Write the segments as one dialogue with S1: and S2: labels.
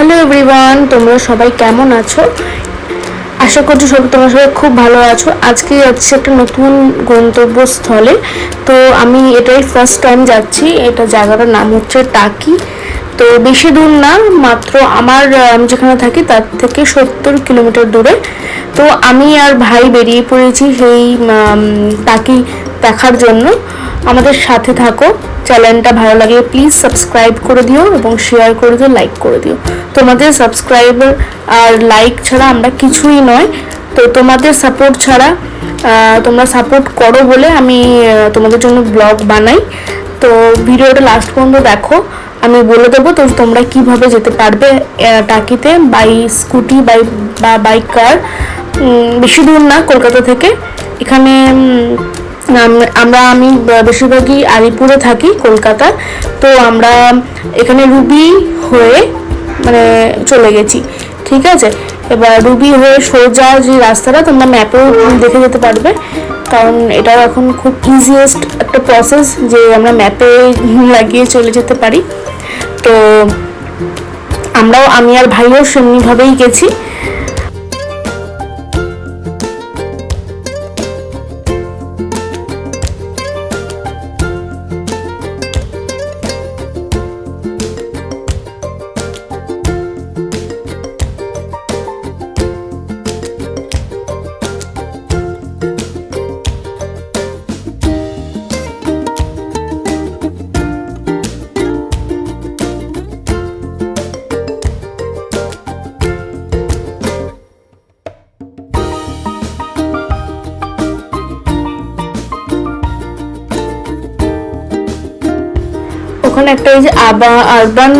S1: Hello everyone, তোমরা সবাই কেমন আছো? আশা করছি তোমরা সবাই খুব ভালো আছো। আজকে যাচ্ছি একটা নতুন গন্তব্যস্থলে। তো আমি এটাই ফার্স্ট টাইম যাচ্ছি। এটা জায়গাটার নাম হচ্ছে টাকি। তো বেশি দূর না, মাত্র আমি যেখানে থাকি তার থেকে 70 কিলোমিটার দূরে। তো আমি আর ভাই বেরিয়ে পড়েছি সেই টাকি দেখার জন্য। আমাদের সাথে থাকো। চ্যানেলটা ভালো লাগলে প্লিজ সাবস্ক্রাইব করে দিও এবং শেয়ার করে দিও, লাইক করে দিও। তোমাদের সাবস্ক্রাইবার আর লাইক ছাড়া আমরা কিছুই নয়। তো তোমাদের সাপোর্ট ছাড়া, তোমরা সাপোর্ট করো বলে আমি তোমাদের জন্য ব্লগ বানাই। তো ভিডিওটা লাস্ট পর্যন্ত দেখো, আমি বলে দেবো তো তোমরা কিভাবে যেতে পারবে টাকিতে, বাই স্কুটি বা বাইক কার। বেশি দূর না কলকাতা থেকে। এখানে আমি বেশিরভাগই আলিপুরে থাকি, কলকাতা। তো আমরা এখানে রুবি হয়ে মানে চলে গেছি, ঠিক আছে। এবার রুবি হয়ে সোজা যে রাস্তাটা তোমরা ম্যাপেও দেখে যেতে পারবে, কারণ এটাও এখন খুব ইজিয়েস্ট একটা প্রসেস যে আমরা ম্যাপে লাগিয়ে চলে যেতে পারি। তো আমি আর ভাইও সেমনিভাবেই গেছি। ওখানে একটা এই যে আরবান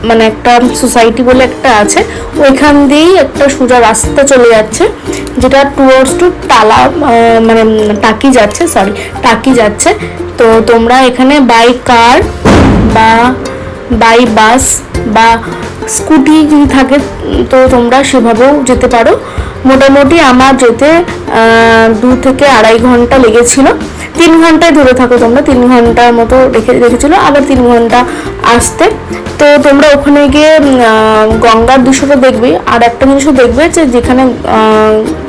S1: মানে একটা সোসাইটি বলে একটা আছে, ওইখান দিয়েই একটা সোজা রাস্তা চলে যাচ্ছে যেটা টুয়ার্ডস টু মানে টাকি যাচ্ছে। তো তোমরা এখানে বাই কার বা বাই বাস বা স্কুটি যদি থাকে তো তোমরা সেভাবেও যেতে পারো। মোটামুটি আমার যেতে 2 থেকে 2.5 ঘন্টা লেগেছিল। 3 ঘন্টায় ধরে থাকো তোমরা, 3 ঘন্টার মতো রেখেছিল, আবার 3 ঘন্টা আসতে। তো তোমরা ওখানে গিয়ে গঙ্গার দৃশ্যটা দেখবে। আর একটা জিনিসও দেখবে যে যেখানে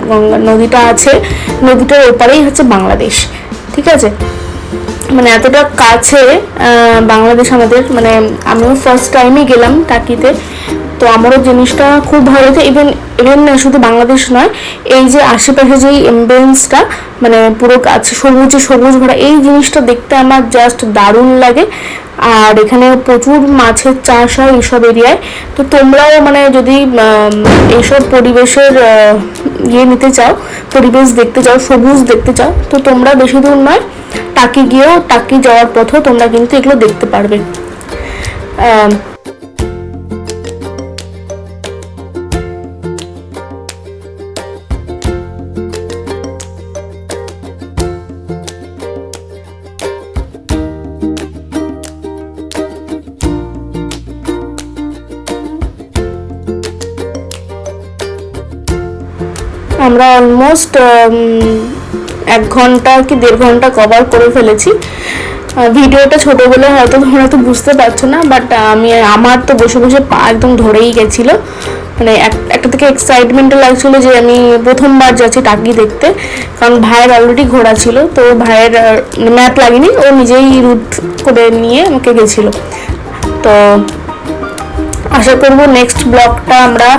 S1: গঙ্গা নদীটা আছে, নদীটার ওপারেই হচ্ছে বাংলাদেশ, ঠিক আছে। মানে এতটা কাছে বাংলাদেশ আমাদের। মানে আমিও ফার্স্ট টাইমই গেলাম টাকিতে, তো আমারও জিনিসটা খুব ভালো হয়েছে। ইভেন শুধু বাংলাদেশ নয়, এই যে আশেপাশে যে এম্বিয়েন্সটা, মানে পুরো গাছ সবুজ ভরা, এই জিনিসটা দেখতে আমার জাস্ট দারুণ লাগে। আর এখানে প্রচুর মাছের চাষ হয় এইসব এরিয়ায়। তো তোমরাও মানে যদি এইসব পরিবেশের নিতে চাও, পরিবেশ দেখতে চাও, সবুজ দেখতে চাও, তো তোমরা বেশি দূর নয়, টাকি যাওয়ার পথেও তোমরা কিন্তু এগুলো দেখতে পারবে। আমরা অলমোস্ট 1 ঘন্টা কি 1.5 ঘন্টা কভার করে ফেলেছি। ভিডিওটা ছোট বলে হয়তো তোমরা তো বুঝতে পারছো না, বাট আমার তো বসে বসে পা একদম ধরেই গেছিলো। মানে একটা থেকে এক্সাইটমেন্টও লাগছিল যে আমি প্রথমবার যাচ্ছি টাকি দেখতে, কারণ ভাইয়ের অলরেডি ঘোরা ছিল। তো ভাইয়ের ম্যাপ লাগেনি, ও নিজেই রুট করে নিয়ে আমাকে গেছিলো। তো আশা করবো নেক্সট ব্লগটা আমরা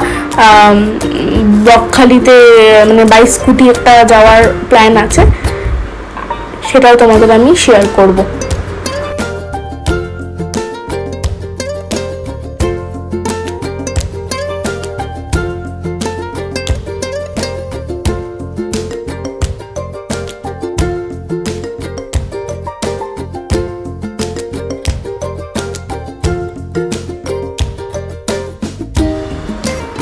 S1: বকখালিতে মানে বাই স্কুটি একটা যাওয়ার প্ল্যান আছে, সেটাও তোমাদের আমি শেয়ার করব।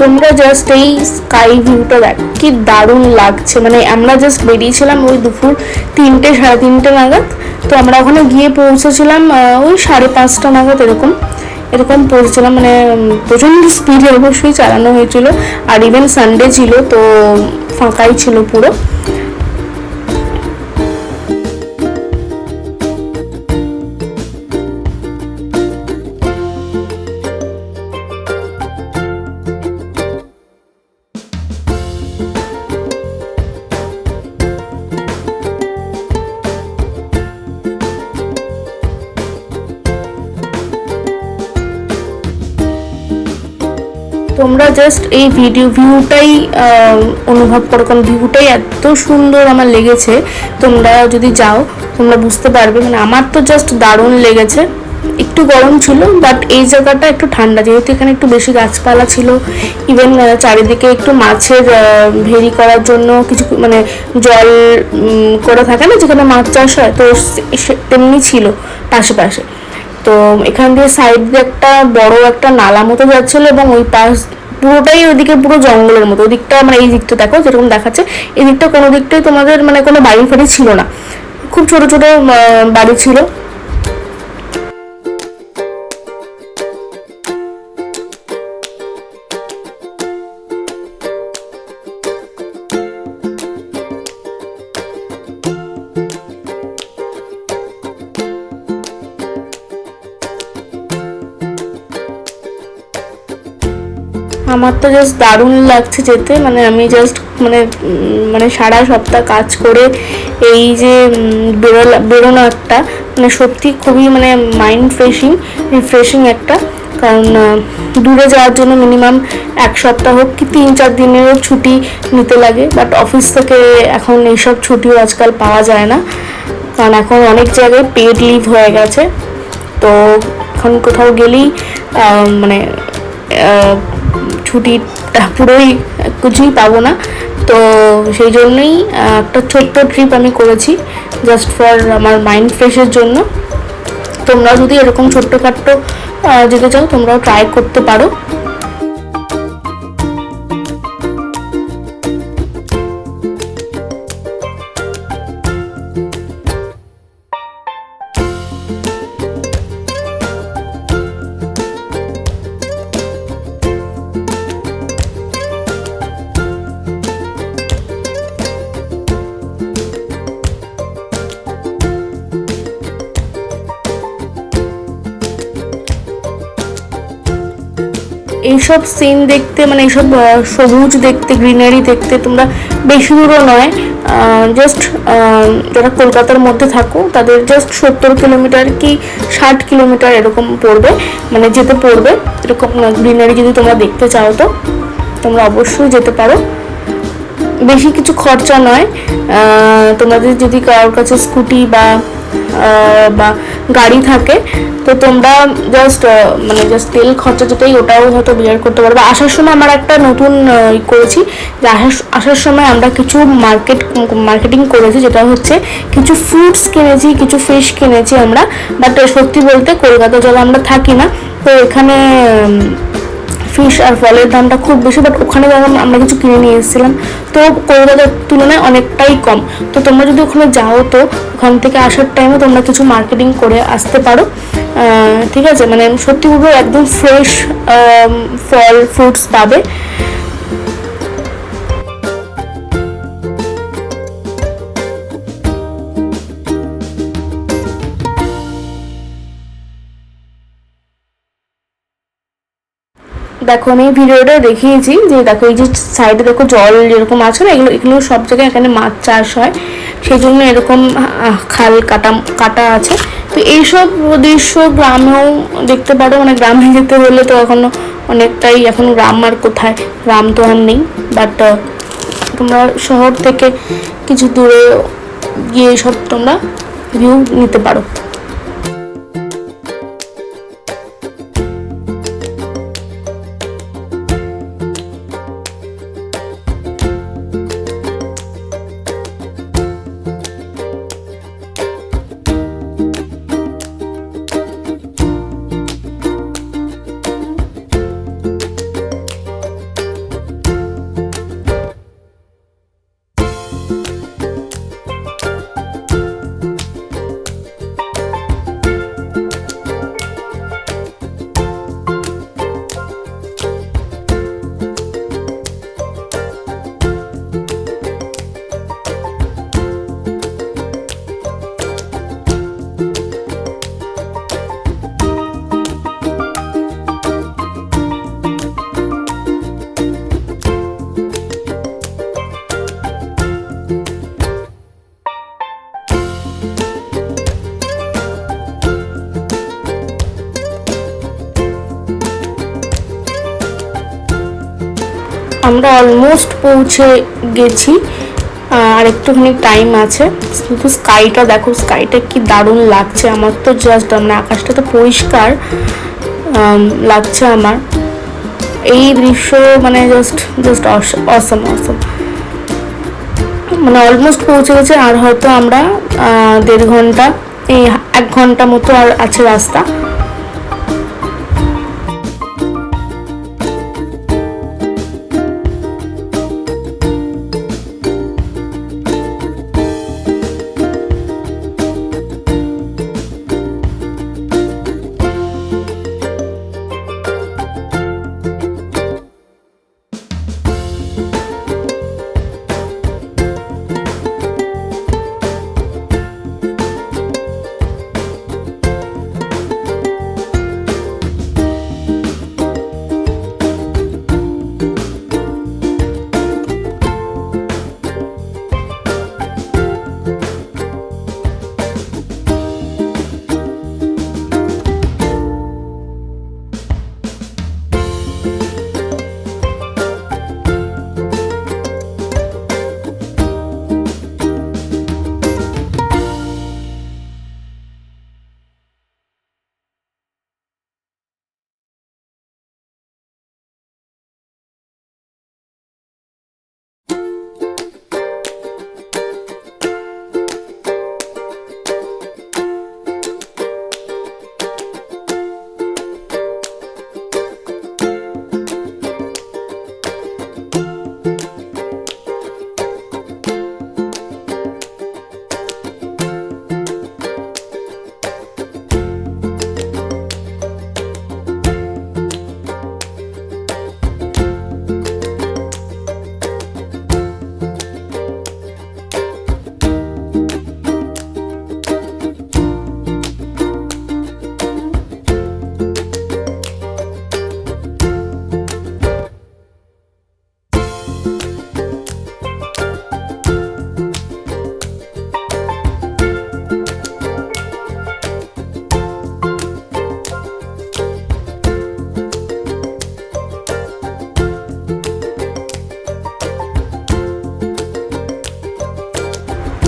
S1: তোমরা জাস্ট এই স্কাই ভিউটা দেখো, কি দারুণ লাগছে। মানে আমরা জাস্ট বেরিয়েছিলাম ওই দুপুর 3টে 3:30 নাগাদ। তো আমরা ওখানে গিয়ে পৌঁছেছিলাম ওই 5:30 নাগাদ, এরকম পৌঁছেছিলাম। মানে প্রচণ্ড স্পিডে অবশ্যই চালানো হয়েছিল, আর ইভেন সানডে ছিল, তো ফাঁকাই ছিল পুরো। তোমরা জাস্ট এই ভিউটাই অনুভব করো, কারণ ভিউটাই এত সুন্দর আমার লেগেছে। তোমরা যদি যাও তোমরা বুঝতে পারবে, মানে আমার তো জাস্ট দারুণ লেগেছে। একটু গরম ছিল, বাট এই জায়গাটা একটু ঠান্ডা, যেহেতু এখানে একটু বেশি গাছপালা ছিল। ইভেন চারিদিকে একটু মাছের ভেরি করার জন্য কিছু মানে জল করে থাকে না, যেখানে মাছ চাষ হয়, তো তেমনি ছিল পাশে। তো এখান দিয়ে সাইড দিয়ে একটা বড় একটা নালা মতো যাচ্ছিল, এবং ওই পাশ পুরোটাই ওইদিকে পুরো জঙ্গলের মতো। ওদিকটা মানে এই দিকটা দেখো যেরকম দেখাচ্ছে, এই দিকটা কোনো দিকটাই তোমাদের মানে কোনো বাড়ি ফাড়ি ছিল না, খুব ছোট ছোট বাড়ি ছিল। আমার তো জাস্ট দারুণ লাগছে যেতে, মানে আমি জাস্ট মানে সারা সপ্তাহ কাজ করে এই যে বেরোনো একটা মানে সত্যি খুবই মানে মাইন্ড রিফ্রেশিং একটা। কারণ দূরে যাওয়ার জন্য মিনিমাম 1 সপ্তাহ হোক কি 3-4 দিনেরও ছুটি নিতে লাগে, বাট অফিস থেকে এখন এইসব ছুটিও আজকাল পাওয়া যায় না, কারণ এখন অনেক জায়গায় পেড লিভ হয়ে গেছে। তো এখন কোথাও গেলেই মানে ছুটিটা পুরোই কিছুই পাবো না। তো সেই জন্যই একটা ছোট্ট ট্রিপ আমি করেছি জাস্ট ফর আমার মাইন্ড ফ্রেশের জন্য। তোমরা যদি এরকম ছোট্টখাট্টো যেতে চাও তোমরাও ট্রাই করতে পারো। এইসব সিন দেখতে মানে এইসব সবুজ দেখতে, গ্রিনারি দেখতে তোমরা বেশি দূরও নয়, জাস্ট যারা কলকাতার মধ্যে থাকো তাদের জাস্ট 70 কিলোমিটার কি 60 কিলোমিটার এরকম পড়বে, মানে যেতে পড়বে। এরকম গ্রিনারি যদি তোমরা দেখতে চাও তো তোমরা অবশ্যই যেতে পারো, বেশি কিছু খরচা নয়। তোমাদের যদি কারোর কাছে স্কুটি বা গাড়ি থাকে তো তোমরা জাস্ট তেল খরচা যেটাই ওটাও হয়তো বিয়ার করতে পারবে। আসার সময় আমরা একটা নতুন করেছি যে আসার সময় আমরা কিছু মার্কেটিং করেছি, যেটা হচ্ছে কিছু ফ্রুটস কিনেছি, কিছু ফিশ কিনেছি আমরা। বাট সত্যি বলতে কলকাতা যারা আমরা থাকি না, তো এখানে ফিশ আর ফলের দামটা খুব বেশি, বাট ওখানে যখন আমরা কিছু কিনে নিয়ে এসেছিলাম তো কলকাতার তুলনায় অনেকটাই কম। তো তোমরা যদি ওখানে যাও তো ওখান থেকে আসার টাইমে তোমরা কিছু মার্কেটিং করে আসতে পারো, ঠিক আছে? মানে সত্যি বলবো একদম ফ্রেশ ফল ফ্রুটস পাবে। দেখো আমি এই ভিডিওটা দেখিয়েছি যে দেখো এই যে সাইডে দেখো জল যেরকম আছে না, এগুলো সব জায়গায় এখানে মাছ চাষ হয়, সেই জন্য এরকম খাল কাটা আছে। তো এইসব দৃশ্য গ্রামেও দেখতে পারো, মানে গ্রামে যেতে হলে তো এখনো অনেকটাই, এখন গ্রাম আর কোথায়, গ্রাম তো আর নেই। বাট তোমরা শহর থেকে কিছু দূরে গিয়ে সব তোমরা ভিউ নিতে পারো। আমরা অলমোস্ট পৌঁছে গেছি, আর একটুখানি টাইম আছে। কিন্তু স্কাইটা দেখো, স্কাইটা কি দারুণ লাগছে আমার তো, জাস্ট মানে আকাশটা তো পরিষ্কার লাগছে আমার। এই দৃশ্য মানে জাস্ট জাস্ট অসম অসম। মানে অলমোস্ট পৌঁছে গেছে, আর হয়তো আমরা 1.5 ঘন্টা, এই 1 ঘন্টা মতো আর আছে রাস্তা।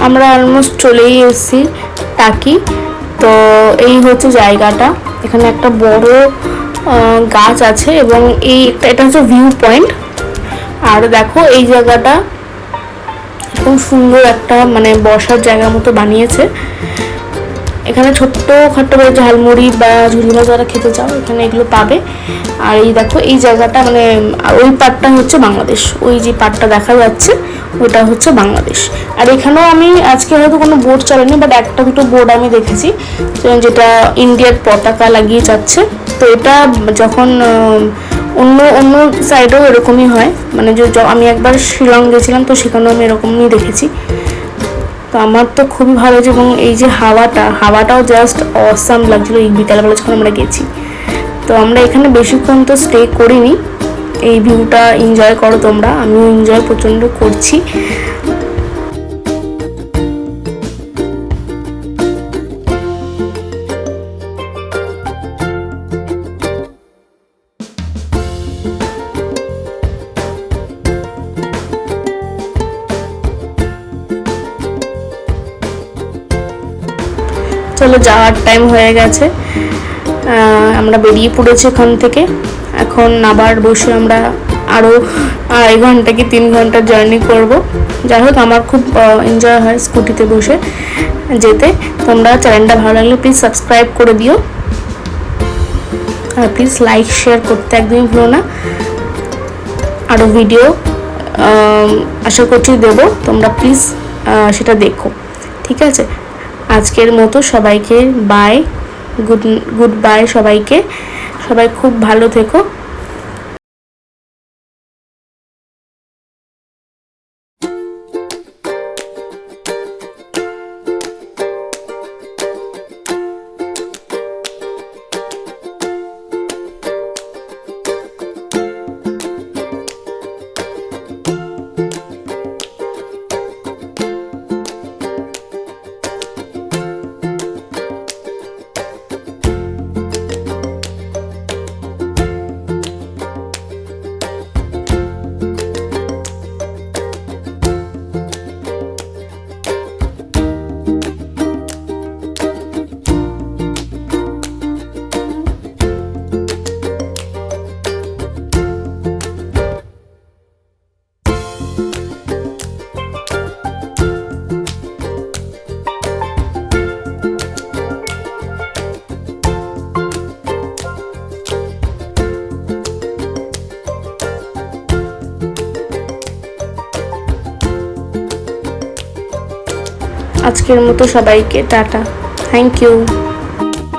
S1: আমরা অলমোস্ট চলেই এসেছি টাকি। তো এই হচ্ছে জায়গাটা, এখানে একটা বড় গাছ আছে এবং এটা হচ্ছে ভিউ পয়েন্ট। আর দেখো এই জায়গাটা খুব সুন্দর একটা মানে বসার জায়গার মতো বানিয়েছে। এখানে ছোট্ট খাট্টো করে ঝালমুড়ি বা ঝুড়ি ভাজা যারা খেতে চাও এখানে এগুলো পাবে। আর এই দেখো এই জায়গাটা মানে ওই পাটটা হচ্ছে বাংলাদেশ, ওই যে পাটটা দেখা যাচ্ছে ওটা হচ্ছে বাংলাদেশ। আর এখানেও আমি আজকে হয়তো কোনো বোর্ড চালাইনি, বাট একটা দুটো বোর্ড আমি দেখেছি যেটা ইন্ডিয়ার পতাকা লাগিয়ে যাচ্ছে। তো এটা যখন অন্য অন্য সাইডেও এরকমই হয়, মানে যে আমি একবার শিলং গেছিলাম তো সেখানেও আমি এরকমই দেখেছি। তো আমার তো খুবই ভালো হয়েছে, এবং এই যে হাওয়াটাও জাস্ট অসাম লাগছিলো এই বিকালবেলা যখন আমরা গেছি। তো আমরা এখানে বেশিক্ষণ তো স্টে করিনি, এই ভিউটা এনজয় করো তোমরা, আমিও এনজয় প্রচণ্ড করছি। চলো যাওয়ার টাইম হয়ে গেছে, আমরা বেরিয়ে পড়েছি এখান থেকে। এখন আবার বসে আমরা আরও 2.5 ঘন্টা কি 3 ঘন্টার জার্নি করব। যাই হোক আমার খুব এনজয় হয় স্কুটিতে বসে যেতে। তোমরা চ্যানেলটা ভালো লাগলে প্লিজ সাবস্ক্রাইব করে দিও, আর প্লিজ লাইক শেয়ার করতে একদমই ভুলো না। আরও ভিডিও আশা করছি দেবো, তোমরা প্লিজ সেটা দেখো, ঠিক আছে? আজকের মতো সবাইকে বাই, গুড বাই সবাইকে, সবাই খুব ভালো থেকো। আজকের মতো সবাইকে টাটা, থ্যাংক ইউ।